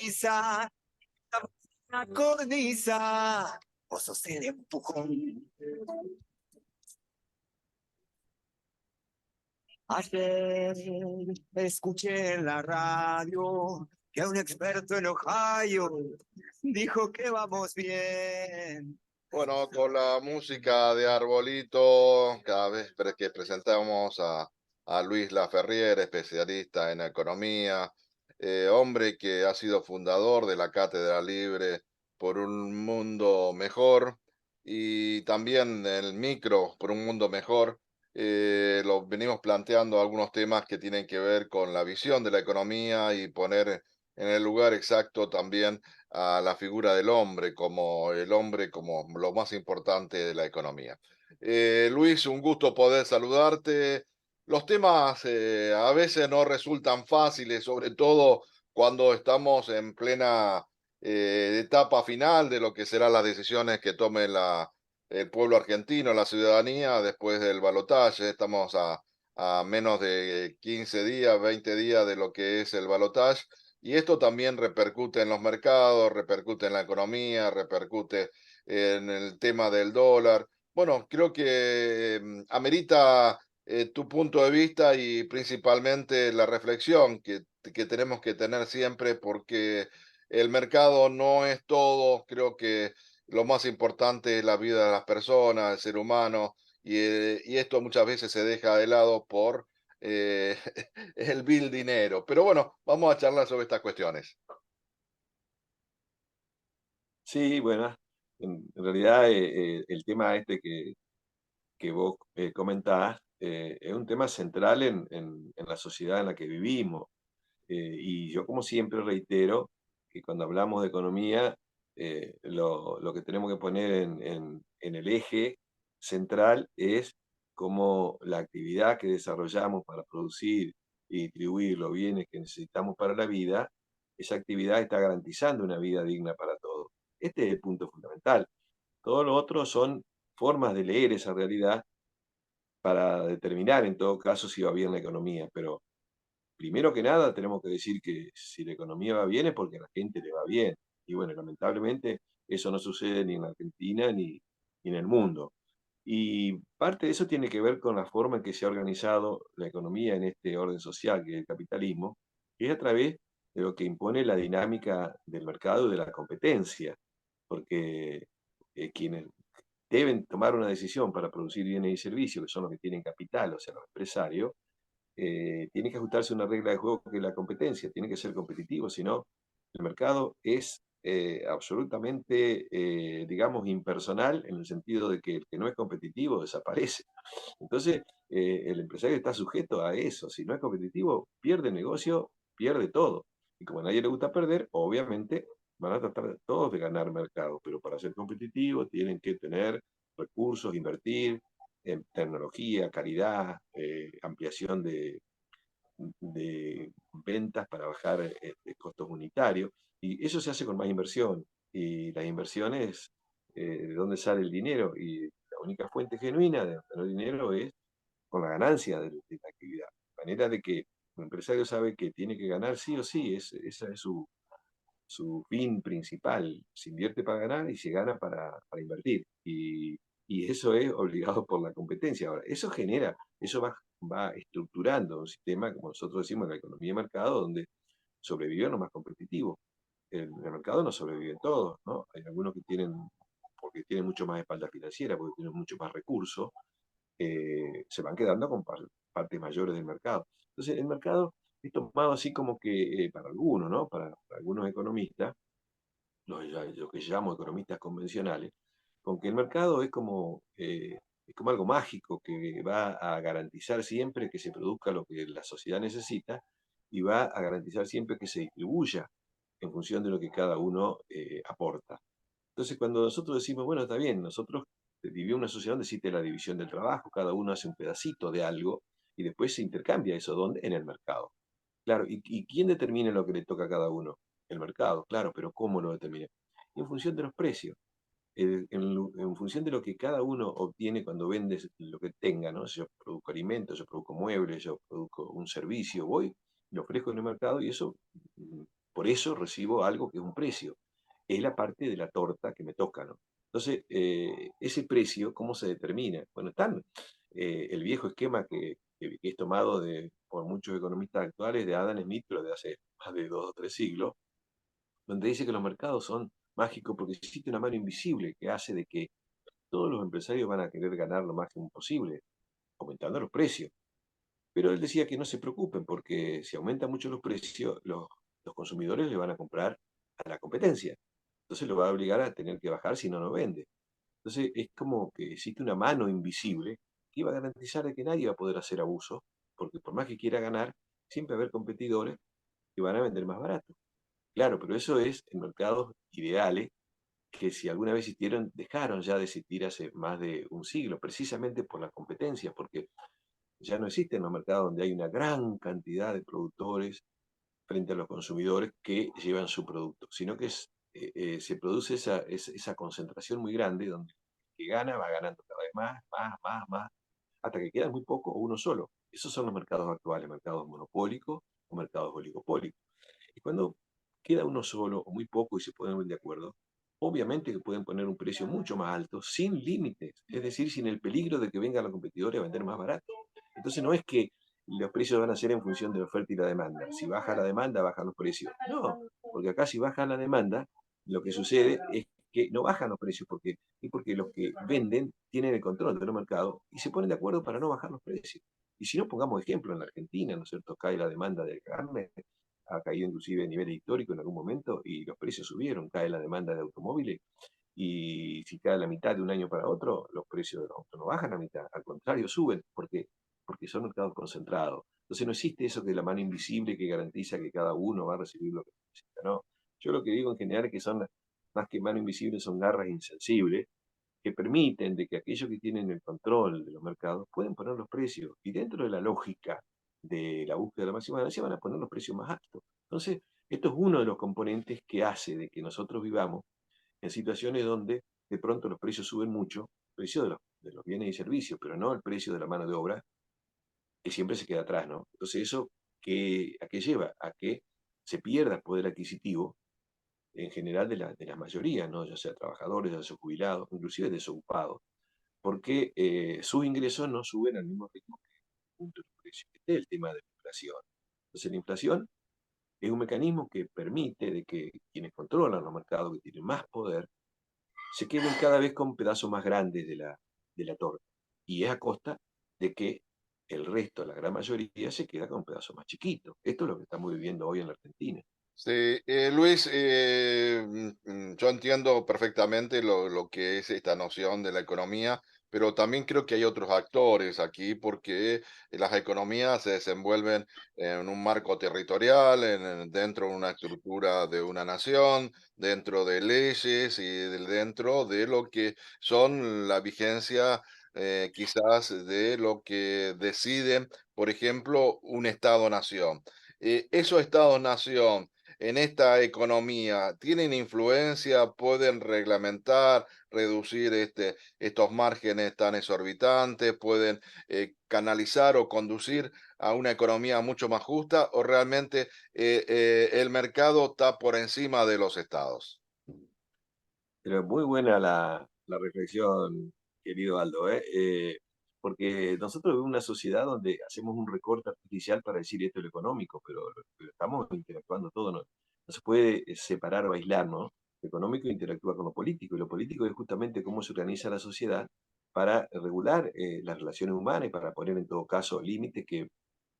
Quizá la cornisa, vos sos el empujón. Ayer escuché en la radio que un experto en Ohio dijo que vamos bien. Bueno, con la música de Arbolito, cada vez que presentamos a Luis Laferriere, especialista en economía, hombre que ha sido fundador de la Cátedra Libre por un mundo mejor y también el micro por un mundo mejor. Lo venimos planteando algunos temas que tienen que ver con la visión de la economía y poner en el lugar exacto también a la figura del hombre como el hombre como lo más importante de la economía. Luis, un gusto poder saludarte. Los temas a veces no resultan fáciles, sobre todo cuando estamos en plena etapa final de lo que serán las decisiones que tome el pueblo argentino, la ciudadanía, después del balotaje. Estamos a menos de 15 días, 20 días de lo que es el balotaje. Y esto también repercute en los mercados, repercute en la economía, repercute en el tema del dólar. Bueno, creo que amerita tu punto de vista y principalmente la reflexión que tenemos que tener siempre porque el mercado no es todo. Creo que lo más importante es la vida de las personas, el ser humano, y esto muchas veces se deja de lado por eh, el bill dinero. Pero bueno, vamos a charlar sobre estas cuestiones. Sí, bueno, en realidad el tema este que vos comentás es un tema central en la sociedad en la que vivimos. Y yo como siempre reitero que cuando hablamos de economía, lo que tenemos que poner en el eje central es cómo la actividad que desarrollamos para producir y distribuir los bienes que necesitamos para la vida, esa actividad está garantizando una vida digna para todos. Este es el punto fundamental. Todo lo otro son formas de leer esa realidad para determinar en todo caso si va bien la economía, pero primero que nada, tenemos que decir que si la economía va bien es porque a la gente le va bien. Y bueno, lamentablemente eso no sucede ni en la Argentina ni en el mundo. Y parte de eso tiene que ver con la forma en que se ha organizado la economía en este orden social, que es el capitalismo, que es a través de lo que impone la dinámica del mercado y de la competencia. Porque quienes deben tomar una decisión para producir bienes y servicios, que son los que tienen capital, o sea, los empresarios, tiene que ajustarse a una regla de juego que es la competencia, tiene que ser competitivo, si no, el mercado es absolutamente, digamos, impersonal en el sentido de que el que no es competitivo desaparece. Entonces, el empresario está sujeto a eso, si no es competitivo, pierde el negocio, pierde todo. Y como a nadie le gusta perder, obviamente van a tratar todos de ganar mercado, pero para ser competitivo tienen que tener recursos, invertir, en tecnología, calidad, ampliación de ventas para bajar costos unitarios. Y eso se hace con más inversión. Y las inversiones, ¿de dónde sale el dinero? Y la única fuente genuina de obtener dinero es con la ganancia de la actividad. De manera de que un empresario sabe que tiene que ganar sí o sí, esa es su fin principal. Se invierte para ganar y se gana para invertir. Y eso es obligado por la competencia. Ahora, eso genera, eso va estructurando un sistema, como nosotros decimos, en la economía de mercado, donde sobreviven los más competitivos. En el mercado no sobreviven todos, ¿no? Hay algunos que tienen, porque tienen mucho más espalda financiera, porque tienen mucho más recursos, se van quedando con partes mayores del mercado. Entonces, el mercado es tomado así como que para algunos, ¿no? Para algunos economistas, lo que llamo economistas convencionales, con que el mercado es como algo mágico que va a garantizar siempre que se produzca lo que la sociedad necesita y va a garantizar siempre que se distribuya en función de lo que cada uno aporta. Entonces, cuando nosotros decimos, bueno, está bien, nosotros vivimos en una sociedad donde existe la división del trabajo, cada uno hace un pedacito de algo y después se intercambia eso, ¿dónde? En el mercado. Claro, ¿y quién determina lo que le toca a cada uno? El mercado, claro, pero ¿cómo lo determina? En función de los precios, en función de lo que cada uno obtiene cuando vende lo que tenga, ¿no? Si yo produzco alimentos, yo produzco muebles, yo produzco un servicio, voy, lo ofrezco en el mercado y eso por eso recibo algo que es un precio. Es la parte de la torta que me toca, ¿no? Entonces, ese precio, ¿cómo se determina? Bueno, están el viejo esquema que es tomado por muchos economistas actuales de Adam Smith, pero de hace más de 2 o 3 siglos, donde dice que los mercados son mágicos porque existe una mano invisible que hace de que todos los empresarios van a querer ganar lo máximo posible, aumentando los precios. Pero él decía que no se preocupen porque si aumentan mucho los precios, los consumidores le van a comprar a la competencia. Entonces lo va a obligar a tener que bajar si no, no vende. Entonces es como que existe una mano invisible que iba a garantizar de que nadie va a poder hacer abuso, porque por más que quiera ganar, siempre va a haber competidores que van a vender más barato. Claro, pero eso es en mercados ideales que si alguna vez existieron, dejaron ya de existir hace más de un siglo, precisamente por la competencia, porque ya no existen los mercados donde hay una gran cantidad de productores frente a los consumidores que llevan su producto, sino que se produce esa concentración muy grande donde el que gana va ganando cada vez más, hasta que queda muy poco o uno solo. Esos son los mercados actuales, mercados monopólicos o mercados oligopólicos. Y cuando queda uno solo o muy poco y se ponen de acuerdo, obviamente que pueden poner un precio mucho más alto, sin límites, es decir, sin el peligro de que venga la competidora a vender más barato. Entonces no es que los precios van a ser en función de la oferta y la demanda. Si baja la demanda, bajan los precios. No, porque acá si baja la demanda, lo que sucede es que no bajan los precios porque los que venden tienen el control del mercado y se ponen de acuerdo para no bajar los precios. Y si no, pongamos ejemplo, en la Argentina, ¿no es cierto? Cae la demanda de carne, ha caído inclusive a nivel histórico en algún momento y los precios subieron, cae la demanda de automóviles y si cae la mitad de un año para otro, los precios de los autos no bajan a mitad, al contrario, suben porque son mercados concentrados. Entonces no existe eso de la mano invisible que garantiza que cada uno va a recibir lo que necesita, ¿no? Yo lo que digo en general es que son, más que mano invisible, son garras insensibles que permiten de que aquellos que tienen el control de los mercados pueden poner los precios y dentro de la lógica de la búsqueda de la máxima ganancia van a poner los precios más altos. Entonces, esto es uno de los componentes que hace de que nosotros vivamos en situaciones donde de pronto los precios suben mucho, el precio de los bienes y servicios, pero no el precio de la mano de obra, que siempre se queda atrás, ¿no? Entonces, ¿eso a qué lleva? A que se pierda poder adquisitivo en general de la mayoría, ¿no? Ya sea trabajadores, ya sea jubilados, inclusive desocupados, porque sus ingresos no suben al mismo ritmo que el punto de precio. Este es el tema de la inflación. Entonces, la inflación es un mecanismo que permite de que quienes controlan los mercados, que tienen más poder, se queden cada vez con pedazos más grandes de la torta. Y es a costa de que el resto, la gran mayoría, se queda con pedazos más chiquitos. Esto es lo que estamos viviendo hoy en la Argentina. Sí, Luis, yo entiendo perfectamente lo que es esta noción de la economía, pero también creo que hay otros actores aquí porque las economías se desenvuelven en un marco territorial, dentro de una estructura de una nación, dentro de leyes y dentro de lo que son la vigencia quizás de lo que deciden, por ejemplo, un Estado-nación. Esos Estados-nación en esta economía tienen influencia, pueden reglamentar, reducir estos márgenes tan exorbitantes, pueden canalizar o conducir a una economía mucho más justa o realmente el mercado está por encima de los estados. Pero muy buena la reflexión, querido Aldo, ¿eh? Porque nosotros vivimos una sociedad donde hacemos un recorte artificial para decir esto es lo económico, pero estamos interactuando todo, no se puede separar o aislar, ¿no? Lo económico interactúa con lo político, y lo político es justamente cómo se organiza la sociedad para regular las relaciones humanas y para poner en todo caso límites que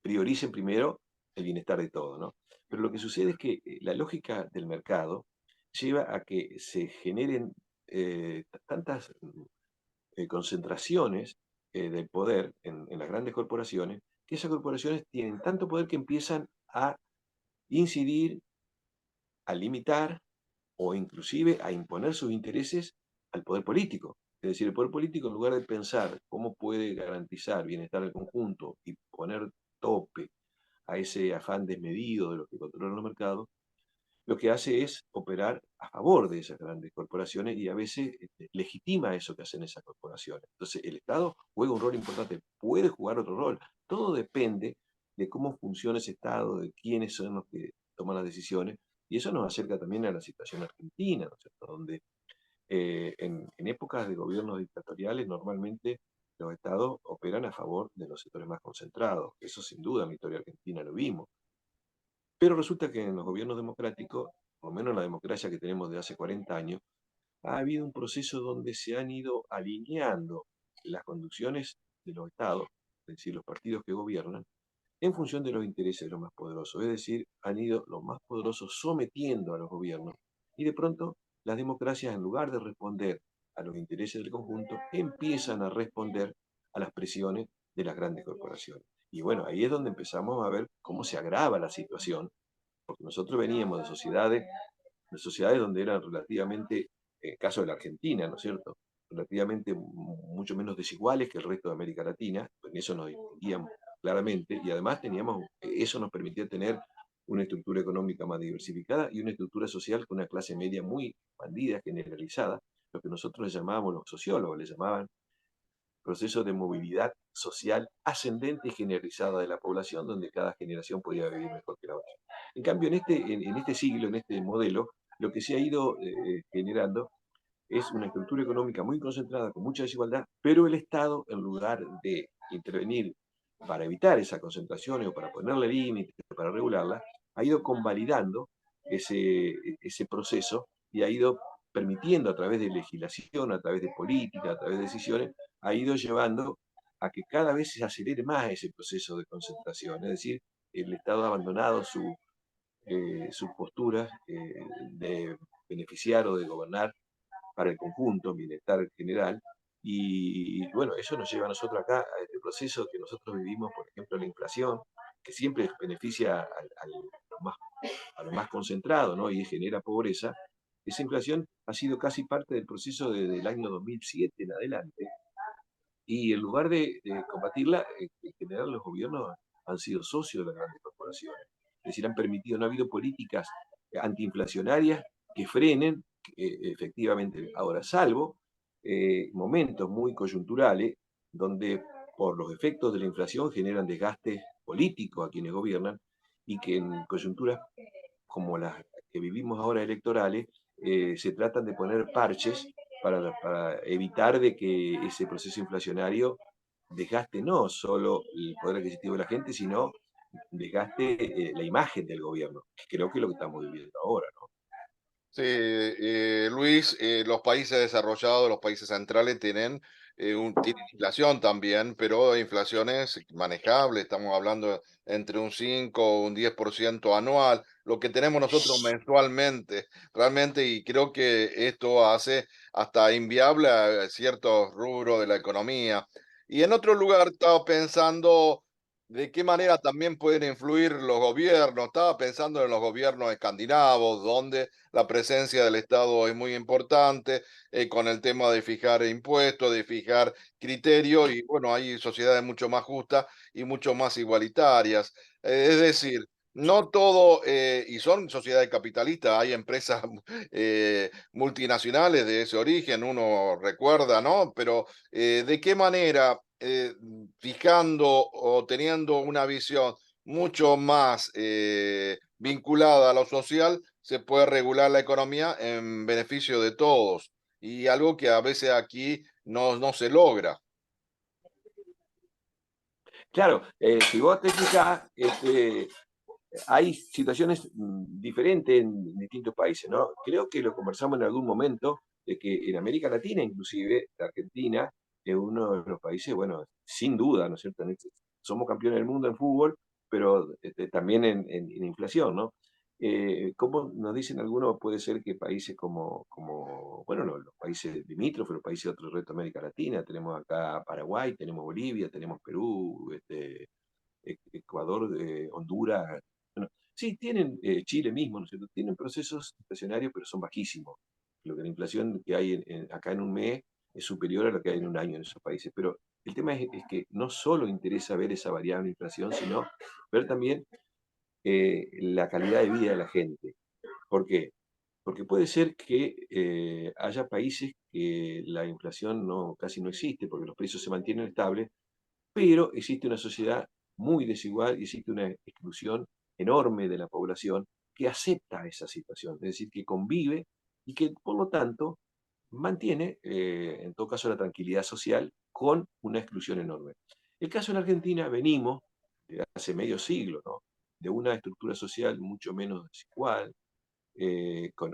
prioricen primero el bienestar de todos, ¿no? Pero lo que sucede es que la lógica del mercado lleva a que se generen tantas concentraciones del poder en las grandes corporaciones, que esas corporaciones tienen tanto poder que empiezan a incidir, a limitar o inclusive a imponer sus intereses al poder político. Es decir, el poder político, en lugar de pensar cómo puede garantizar bienestar del conjunto y poner tope a ese afán desmedido de los que controlan los mercados, lo que hace es operar a favor de esas grandes corporaciones y a veces legitima eso que hacen esas corporaciones. Entonces, el Estado juega un rol importante, puede jugar otro rol. Todo depende de cómo funciona ese Estado, de quiénes son los que toman las decisiones, Y eso nos acerca también a la situación argentina, ¿no es cierto? Donde en épocas de gobiernos dictatoriales normalmente los estados operan a favor de los sectores más concentrados. Eso sin duda en la historia argentina lo vimos. Pero resulta que en los gobiernos democráticos, por lo menos en la democracia que tenemos de hace 40 años, ha habido un proceso donde se han ido alineando las conducciones de los estados, es decir, los partidos que gobiernan, en función de los intereses de los más poderosos. Es decir, han ido los más poderosos sometiendo a los gobiernos y de pronto las democracias, en lugar de responder a los intereses del conjunto, empiezan a responder a las presiones de las grandes corporaciones. Y bueno, ahí es donde empezamos a ver cómo se agrava la situación, porque nosotros veníamos de sociedades donde eran relativamente, en el caso de la Argentina, ¿no es cierto?, relativamente mucho menos desiguales que el resto de América Latina, en eso nos distinguíamos claramente, y además eso nos permitía tener una estructura económica más diversificada y una estructura social con una clase media muy expandida, generalizada, lo que nosotros le llamábamos, los sociólogos le llamaban proceso de movilidad social ascendente y generalizada de la población, donde cada generación podía vivir mejor que la otra. En cambio, en este siglo, en este modelo, lo que se ha ido generando es una estructura económica muy concentrada, con mucha desigualdad, pero el Estado, en lugar de intervenir para evitar esa concentración o para ponerle límites, para regularla, ha ido convalidando ese proceso y ha ido permitiendo a través de legislación, a través de política, a través de decisiones, ha ido llevando a que cada vez se acelere más ese proceso de concentración. Es decir, el Estado ha abandonado sus posturas de beneficiar o de gobernar para el conjunto, bienestar general. Y bueno, eso nos lleva a nosotros acá a este proceso que nosotros vivimos, por ejemplo, la inflación, que siempre beneficia a lo más concentrado, ¿no? Y genera pobreza. Esa inflación ha sido casi parte del proceso desde el año 2007 en adelante. Y en lugar de combatirla, en general los gobiernos han sido socios de las grandes corporaciones. Es decir, han permitido, no ha habido políticas antiinflacionarias que frenen efectivamente ahora, salvo momentos muy coyunturales donde por los efectos de la inflación generan desgastes políticos a quienes gobiernan y que en coyunturas como las que vivimos ahora electorales, se tratan de poner parches para evitar de que ese proceso inflacionario desgaste no solo el poder adquisitivo de la gente, sino desgaste la imagen del gobierno, que creo que es lo que estamos viviendo ahora, ¿no? Sí, Luis, los países desarrollados, los países centrales tienen inflación también, pero inflaciones manejables, estamos hablando entre un 5 o un 10% anual, lo que tenemos nosotros mensualmente, realmente, y creo que esto hace hasta inviable a ciertos rubros de la economía. Y en otro lugar estaba pensando de qué manera también pueden influir los gobiernos, estaba pensando en los gobiernos escandinavos, donde la presencia del Estado es muy importante con el tema de fijar impuestos, de fijar criterios y bueno, hay sociedades mucho más justas y mucho más igualitarias. Es decir, no todo, y son sociedades capitalistas, hay empresas multinacionales de ese origen, uno recuerda, ¿no? Pero ¿de qué manera fijando o teniendo una visión mucho más vinculada a lo social, se puede regular la economía en beneficio de todos? Y algo que a veces aquí no se logra. Claro, si vos te fijás, hay situaciones diferentes en distintos países, ¿no? Creo que lo conversamos en algún momento, de que en América Latina, inclusive, la Argentina es uno de los países, bueno, sin duda, ¿no es cierto? Somos campeones del mundo en fútbol, pero también en inflación, ¿no? Como nos dicen algunos, puede ser que países bueno, no, los países limítrofes, los países de otro resto de América Latina, tenemos acá Paraguay, tenemos Bolivia, tenemos Perú, Ecuador, Honduras. Bueno, sí, tienen Chile mismo, ¿no es cierto? Tienen procesos inflacionarios, pero son bajísimos. Lo que la inflación que hay acá en un mes es superior a lo que hay en un año en esos países. Pero el tema es que no solo interesa ver esa variable inflación, sino ver también la calidad de vida de la gente. ¿Por qué? Porque puede ser que haya países que la inflación casi no existe, porque los precios se mantienen estables, pero existe una sociedad muy desigual y existe una exclusión enorme de la población que acepta esa situación, es decir, que convive y que, por lo tanto, mantiene, en todo caso, la tranquilidad social con una exclusión enorme. El caso en Argentina, venimos de hace medio siglo, ¿no? De una estructura social mucho menos desigual,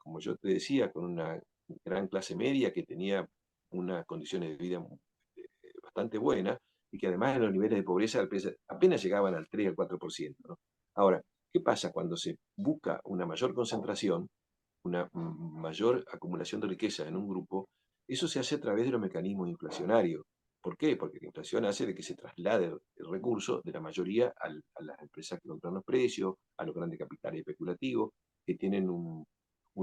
como yo te decía, con una gran clase media que tenía unas condiciones de vida bastante buenas y que además en los niveles de pobreza apenas llegaban al 3 al 4%, ¿no? Ahora, ¿qué pasa cuando se busca una mayor concentración, una mayor acumulación de riqueza en un grupo? Eso se hace a través de los mecanismos inflacionarios. ¿Por qué? Porque la inflación hace de que se traslade el recurso de la mayoría a las empresas que controlan los precios, a los grandes capitales especulativos, que tienen un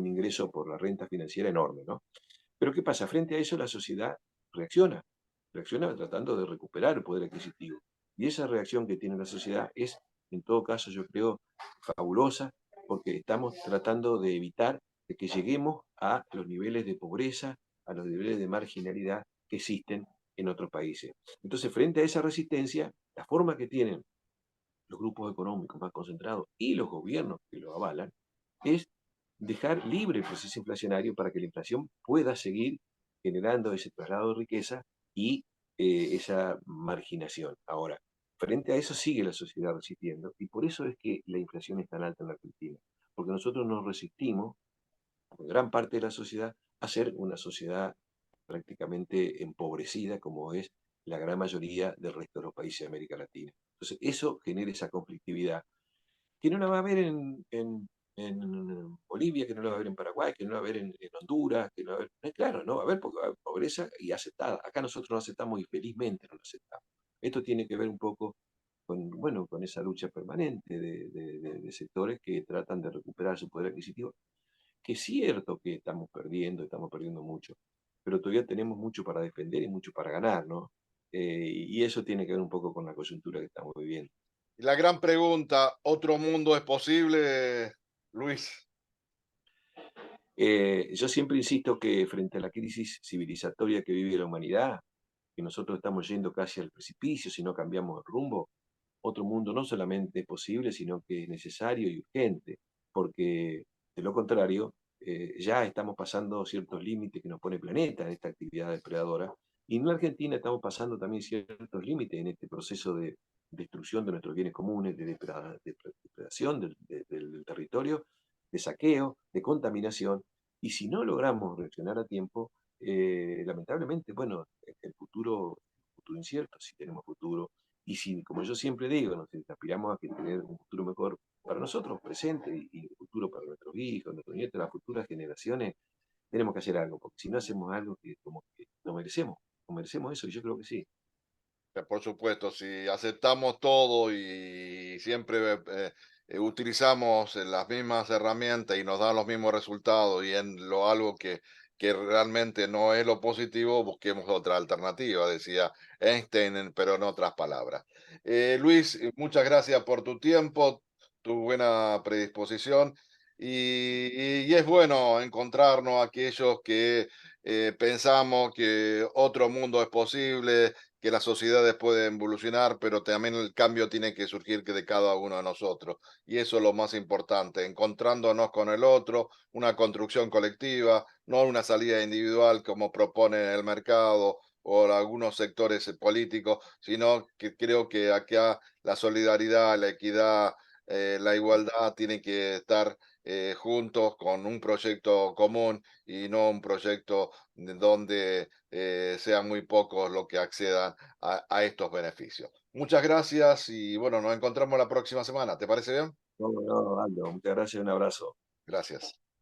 ingreso por la renta financiera enorme, ¿no? Pero ¿qué pasa? Frente a eso la sociedad reacciona, reacciona tratando de recuperar el poder adquisitivo. Y esa reacción que tiene la sociedad es, en todo caso, yo creo, fabulosa, porque estamos tratando de evitar de que lleguemos a los niveles de pobreza, a los niveles de marginalidad que existen en otros países. Entonces, frente a esa resistencia, la forma que tienen los grupos económicos más concentrados y los gobiernos que lo avalan es dejar libre el proceso inflacionario para que la inflación pueda seguir generando ese traslado de riqueza y esa marginación. Ahora, frente a eso sigue la sociedad resistiendo y por eso es que la inflación es tan alta en la Argentina, porque nosotros nos resistimos, gran parte de la sociedad, a ser una sociedad prácticamente empobrecida como es la gran mayoría del resto de los países de América Latina. Entonces, eso genera esa conflictividad que no la va a ver en Bolivia, que no la va a ver en Paraguay, que no la va a ver en Honduras, que no la va a ver, claro, no va a ver porque va a haber pobreza y aceptada. Acá nosotros no aceptamos y felizmente no lo aceptamos. Esto tiene que ver un poco con, bueno, con esa lucha permanente de sectores que tratan de recuperar su poder adquisitivo, que es cierto que estamos perdiendo mucho, pero todavía tenemos mucho para defender y mucho para ganar, ¿no? Y eso tiene que ver un poco con la coyuntura que estamos viviendo. Y la gran pregunta, ¿otro mundo es posible, Luis? Yo siempre insisto que frente a la crisis civilizatoria que vive la humanidad, que nosotros estamos yendo casi al precipicio si no cambiamos el rumbo, otro mundo no solamente es posible, sino que es necesario y urgente, porque de lo contrario, ya estamos pasando ciertos límites que nos pone el planeta en esta actividad depredadora, y en la Argentina estamos pasando también ciertos límites en este proceso de destrucción de nuestros bienes comunes, de depredación del territorio, de saqueo, de contaminación, y si no logramos reaccionar a tiempo, lamentablemente, bueno, futuro incierto, si tenemos futuro, y si, como yo siempre digo, nos aspiramos a que tener un futuro mejor para nosotros, presente, y un futuro para nuestros hijos, nuestros nietos, las futuras generaciones, tenemos que hacer algo, porque si no hacemos algo que como que no merecemos eso, y yo creo que sí. Por supuesto, si aceptamos todo y siempre utilizamos las mismas herramientas y nos dan los mismos resultados y en lo algo que realmente no es lo positivo, busquemos otra alternativa, decía Einstein, pero en otras palabras. Luis, muchas gracias por tu tiempo, tu buena predisposición y es bueno encontrarnos aquellos que pensamos que otro mundo es posible, que las sociedades pueden evolucionar, pero también el cambio tiene que surgir de cada uno de nosotros. Y eso es lo más importante, encontrándonos con el otro, una construcción colectiva, no una salida individual como propone el mercado o algunos sectores políticos, sino que creo que acá la solidaridad, la equidad, la igualdad tienen que estar juntos con un proyecto común y no un proyecto donde sean muy pocos los que accedan a estos beneficios. Muchas gracias y bueno, nos encontramos la próxima semana. ¿Te parece bien? No, no, Aldo, muchas gracias, un abrazo. Gracias.